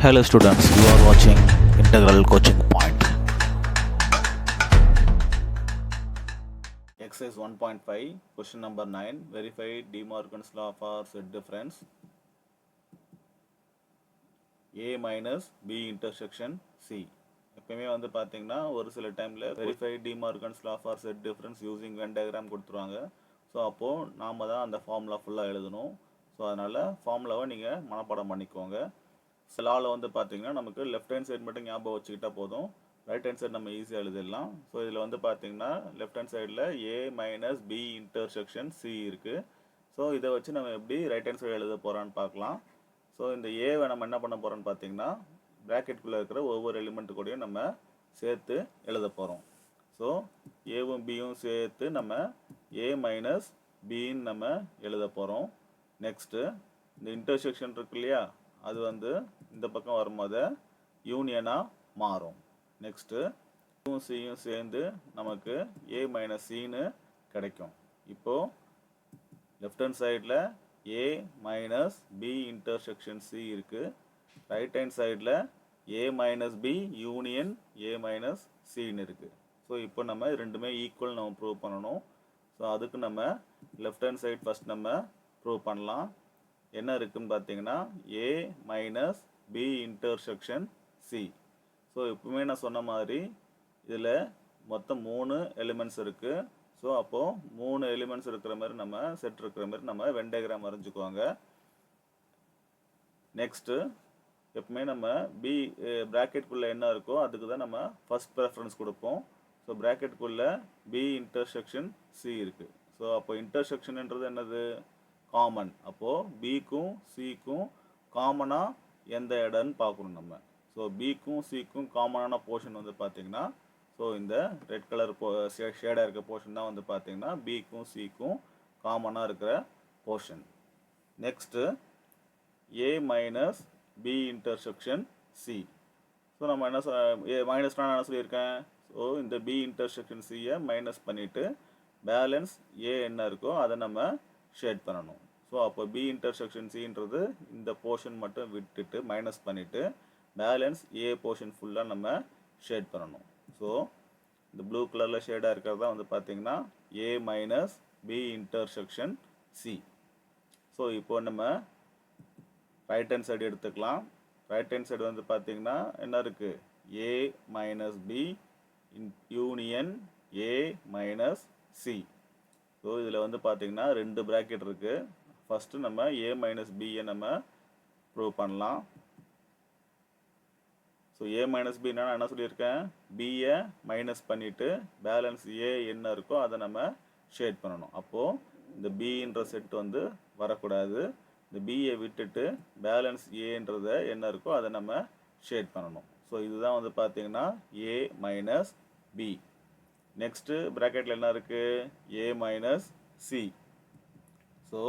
Hello students, you are watching Integral Coaching Point. Exercise 1.5, question number 9, verify De Morgan's law for set difference A minus B intersection C. எப்பயுமே வந்து பார்த்தீங்கன்னா ஒரு சில டைமில் verify D Morgan's law for set difference using Venn diagram கொடுத்துருவாங்க. So அப்போது நாம் தான் அந்த ஃபார்முலா ஃபுல்லாக எழுதணும். ஸோ அதனால் ஃபார்முலாவை நீங்கள் மனப்பாடம் பண்ணிக்கோங்க. லாவில் வந்து பார்த்தீங்கன்னா நமக்கு லெஃப்ட் ஹேண்ட் சைடு மட்டும் ஞாபகம் வச்சுக்கிட்டால் போதும், ரைட் ஹேண்ட் சைடு நம்ம ஈஸியாக எழுதிடலாம். ஸோ இதில் வந்து பார்த்தீங்கன்னா லெஃப்ட் ஹேண்ட் சைடில் A minus B intersection C இருக்குது. ஸோ இதை வச்சு நம்ம எப்படி ரைட் ஹேண்ட் சைடு எழுத போகிறான்னு பார்க்கலாம். ஸோ இந்த ஏவை நம்ம என்ன பண்ண போகிறோன்னு பார்த்தீங்கன்னா ப்ராக்கெட்டுக்குள்ளே இருக்கிற ஒவ்வொரு எலிமெண்ட்டு கூடயும் நம்ம சேர்த்து எழுத போகிறோம். ஸோ ஏவும் பியும் சேர்த்து நம்ம ஏ மைனஸ் பின்னு நம்ம எழுத போகிறோம். நெக்ஸ்ட்டு இந்த இன்டர்செக்ஷன் இருக்கு இல்லையா, அது வந்து இந்த பக்கம் வரும்போது யூனியனாக மாறும். நெக்ஸ்ட்டு சியும் சேர்ந்து நமக்கு ஏ மைனஸ் சின்னு கிடைக்கும். இப்போது லெஃப்ட் ஹேண்ட் சைடில் A minus B intersection C இருக்குது, ரைட் ஹேண்ட் சைடில் A minus B union A minus சின்னு இருக்குது. ஸோ இப்போ நம்ம ரெண்டுமே ஈக்குவல் நம்ம ப்ரூவ் பண்ணணும். ஸோ அதுக்கு நம்ம லெஃப்ட் ஹேண்ட் சைட் ஃபஸ்ட் நம்ம ப்ரூவ் பண்ணலாம். என்ன இருக்குதுன்னு பார்த்தீங்கன்னா A minus B intersection C. So எப்பவுமே நான் சொன்ன மாதிரி இதில் மொத்தம் 3 எலிமெண்ட்ஸ் இருக்குது. ஸோ அப்போது 3 எலிமெண்ட்ஸ் இருக்கிற மாதிரி நம்ம செட் இருக்கிற மாதிரி நம்ம வென் டயக்ராம் வரைஞ்சிக்குவாங்க. நெக்ஸ்ட்டு எப்பவுமே நம்ம பி ப்ராக்கெட்டுக்குள்ளே என்ன இருக்கோ அதுக்கு தான் நம்ம ஃபஸ்ட் ப்ரெஃபரன்ஸ் கொடுப்போம். ஸோ ப்ராக்கெட்டுக்குள்ளே பி இன்டர்செக்ஷன் சி இருக்குது. ஸோ அப்போ இன்டர்செக்ஷன்ன்றது என்னது, காமன். அப்போது பிக்கும் சிக்கும் காமனாக எந்த இடம்னு பார்க்கணும் நம்ம. ஸோ பிக்கும் சிக்கும் காமனான போர்ஷன் வந்து பார்த்திங்கன்னா ஸோ இந்த ரெட் கலர் ஷேடாக இருக்க போர்ஷன் தான் வந்து பார்த்திங்கன்னா பிக்கும் சிக்கும் காமனாக இருக்கிற portion. Next A minus B intersection C. So நம்ம என்ன மைனஸ் நான் என்ன சொல்லியிருக்கேன், ஸோ இந்த பி இன்டர்செக்ஷன் சியை மைனஸ் பண்ணிவிட்டு பேலன்ஸ் ஏ என்ன இருக்கோ அதை நம்ம ஷேட் பண்ணணும். ஸோ அப்போ பி இன்டர்செக்ஷன் சின்றது இந்த போர்ஷன் மட்டும் விட்டுட்டு மைனஸ் பண்ணிவிட்டு பேலன்ஸ் ஏ போர்ஷன் ஃபுல்லாக நம்ம ஷேட் பண்ணணும். ஸோ இந்த ப்ளூ கலரில் ஷேடாக இருக்கிறது தான் வந்து பார்த்திங்கன்னா A minus B intersection C. So இப்போ நம்ம ரைட் ஹேண்ட் சைடு எடுத்துக்கலாம். ரைட் ஹேண்ட் சைடு வந்து பார்த்திங்கன்னா என்ன இருக்குது, A minus B union A minus C. So இதில் வந்து பார்த்திங்கன்னா 2 ப்ராக்கெட் இருக்குது. ஃபஸ்ட்டு நம்ம ஏ மைனஸ் பியை நம்ம ப்ரூவ் பண்ணலாம். ஸோ ஏ மைனஸ் பின்னா நான் என்ன சொல்லியிருக்கேன், பியை மைனஸ் பண்ணிவிட்டு பேலன்ஸ் ஏ என்ன இருக்கோ அதை நம்ம ஷேட் பண்ணணும். அப்போது இந்த பின்ற செட் வந்து வரக்கூடாது. இந்த பியை விட்டுட்டு பேலன்ஸ் ஏன்றதை என்ன இருக்கோ அதை நம்ம ஷேட் பண்ணணும். ஸோ இதுதான் வந்து பார்த்திங்கன்னா ஏ மைனஸ் பி. நெக்ஸ்ட்டு ப்ராக்கெட்டில் என்ன இருக்குது, A minus C. So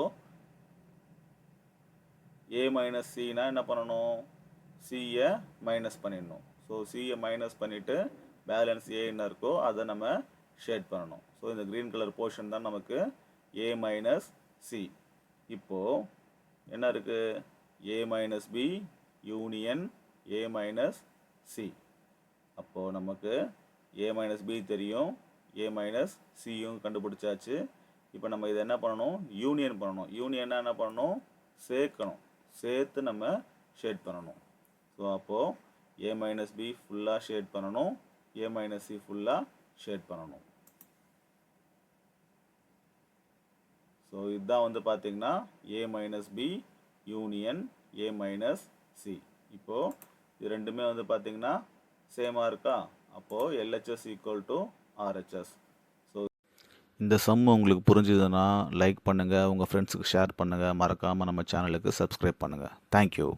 A minus சினா என்ன பண்ணணும், சியை மைனஸ் பண்ணிடணும். ஸோ சியை மைனஸ் பண்ணிவிட்டு பேலன்ஸ் ஏ என்ன இருக்கோ அதை நம்ம ஷேட் பண்ணணும். ஸோ இந்த க்ரீன் கலர் போர்ஷன் தான் நமக்கு ஏ மைனஸ் சி. இப்போது என்ன இருக்குது, A minus B union A minus C. அப்போது நமக்கு ஏ மைனஸ் பி தெரியும், ஏ மைனஸ் சியும் கண்டுபிடிச்சாச்சு. இப்போ நம்ம இதை என்ன பண்ணணும், யூனியன் பண்ணணும். யூனியன்னா என்ன பண்ணணும், சேர்க்கணும், சேர்த்து நம்ம ஷேட் பண்ணணும். ஸோ அப்போது ஏ மைனஸ் பி ஃபுல்லாக ஷேட் பண்ணணும், ஏ மைனஸ் சி ஃபுல்லாக ஷேட் பண்ணணும். ஸோ இதுதான் வந்து பார்த்திங்கன்னா A minus B union A minus C. இப்போது இது ரெண்டுமே வந்து பார்த்திங்கன்னா சேமாக இருக்கா, அப்போது LHS equal to RHS. So இந்த சம் உங்களுக்கு புரிஞ்சுதுன்னா லைக் பண்ணுங்கள், உங்கள் ஃப்ரெண்ட்ஸுக்கு ஷேர் பண்ணுங்கள், மறக்காமல் நம்ம சேனலுக்கு சப்ஸ்கிரைப் பண்ணுங்கள். தேங்க்யூ.